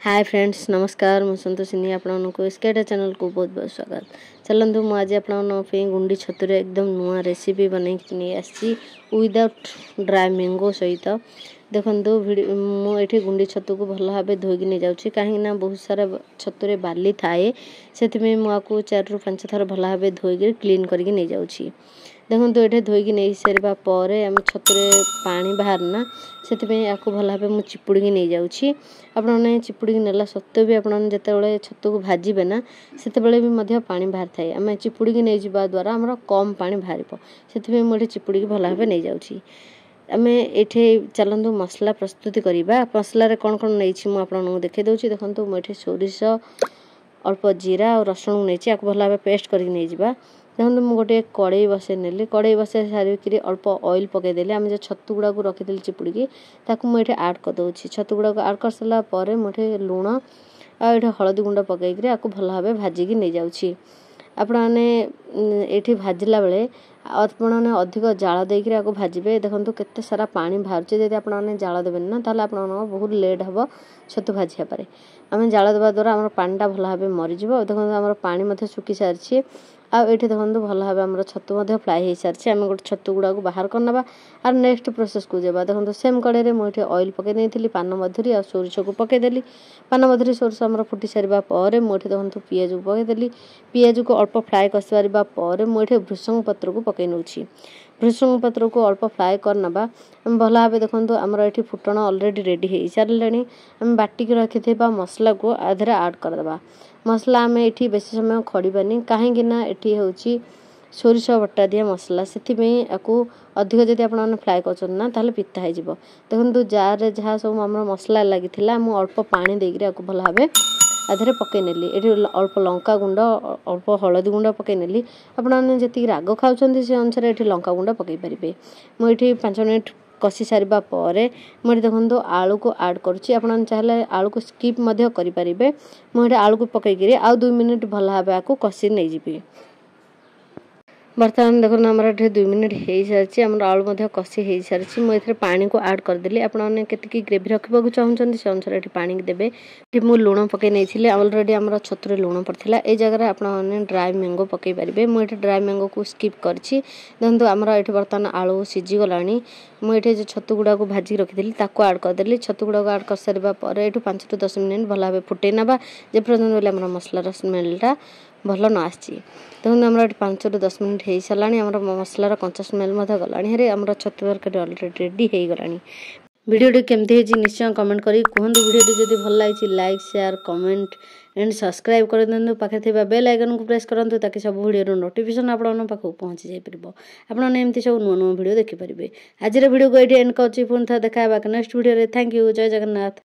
Hi friends नमस्कार मु संतोषिनी आपको स्केटा चैनल को बहुत बहुत स्वागत। चलतु मुझे आप गुंडी छतुरे एकदम नुआ रेसिपी बन नहीं विदाउट ड्राई मैंगो सहित देखो मुझे गुंडी छतु को भल भाव धोईकी नहीं जाऊँगी कहीं बहुत सारा छतुरे बाली थाए से मुझे 4 ରୁ 5 थर भल भाव धोईकी क्लीन करके नहीं जाऊँगी। देखो ये धोईकी नहीं सारा पर आम छतुरे पानी बाहरना से भल भाव मुझे चिपुड़ी नहीं जाऊँगी। आपने चिपुड़ी नेला सत्वे भी आपने जिते छतु को भाजबे ना से भी पानी बाहर थाए आम चिपुड़ी नहीं जावा द्वारा आम कम पा बाहर से मुझे चिपुड़ी भल भाव नहीं जाऊँगी। आम ये चलतु मसला प्रस्तुति करवा मसलार कौन कौन नहीं मुझे देखे दूसरी देखो मुझे सोरिष अल्प जीरा और रसुण नहीं भल भाव पेस्ट करके नहीं जावा। देखो मुझे गोटे कड़े बसई नेली कड़े बसई सारिकी अल्प ऑयल पकईदेली आम जो छतु गुड़ा को रखी चिपुड़ी मुझे आड करदे छतु गुड़ा को आड कर सारापर मुझे लुण आ हलदी गुंड पकईकि आपको भल भाव भाजिकी नहीं जाऊँगी। आपने ये भाजला बेले आपने अधिक जाल देकर आपको भाजबे देखो केते सारा पानी बाहर जब आपने जाल देवे ना ताल आप बहुत लेट हम छतु भाजिया पारे आम जाल देवा द्वारा आम पानीटा भल भाव मरीज देखो आम पानी सुखी सारी आठ देखो भल भाव आम छतु फ्राए हो सारी आम गोटे छतु गुड़ा को बाहर करना और नेक्स्ट प्रोसेस को जावा। देखो सेम कड़े मुझे ऑयल पकई नहीं पान मधुरी और सोरिष को पकईदेली पान मधुरी सोरिष आम फुटी सारापर मुझे देखो पियाज को पकईदेली पियाज को अल्प फ्राए कर सारापर मुझे भृषंग पत्र को पकई नौ भृषंग पत्र को अल्प फ्राए करना आम भल भाव देखो आमर ये फुटण अलरेडी रेडी हो सारे आम बाटिक रखि मसला को आधे आड करदे मसला आम ये बेस समय खड़ानी कहीं ये हूँ सोरिष बटा दिया मसला से अधिक जब आप फ्राए कर पिता हो देखो जार जहाँ सब आम मसला लगी अल्प पानी देकर भल भाव आधे पकई नेली ये अल्प लंका गुंड अल्प हलदी गुंड पकई नेली आपने जी राग खाऊँ से अनुसार ये लंका गुंड पकई पारे मुझे 5 मिनट कषि सारापर मुझे देखो आलू को आड करुँची आपन चाहिए आलू को स्किप करें मुझे आलू को पकईकि आउ 2 मिनट भल भाव आपको कषि नहीं जी। बर्तमान देखो आमर ये 2 मिनट हो सारी आम आलू कषि हो सारी मुझे पानी को आड करदेली आपने केतकी ग्रेवी रखा चाहूँगी से अनुसार ये पानी देवे मुझे लुण पकई नहीं अलरेडी आम छतुरे लुण पड़ता ये जगह आपने ड्राई मैंगो पकई पारे मुझे ड्राई मैंगो को स्किप करछि। देखो आमर ये बर्तमान आलू सीझीगला मुझे जो छतु गुड़ा को भाजी रखी आड करदेली छतु गुड़ा को आड कर सारापर ये 5 ରୁ 10 मिनट भल भाव फुटे ना जे पर्यटन आम मसलार स्मेलटा भल न आसी देखो आम 5 ରୁ 10 मिनट हो सारा आम मसलार कंचा स्मेल गलानी आम छतु तरकारी अलरेडी रेडी हो गलानी। वीडियो केमती है निश्चय कमेंट करी कहतु वीडियो जब भल लगी like share comment and subscribe कर दिंतु पाखे थे बेल आइकन को प्रेस करूँ ताकि सब वीडियो नोटिफिकेशन आपन पाखक पहुँची जापर आपने एमती सब नुआ नुआ वीडियो देखिपारे। आज वीडियो को ये एंड कर पुणी देखा नेक्स्ट वीडियो। थैंक यू जय जगन्नाथ।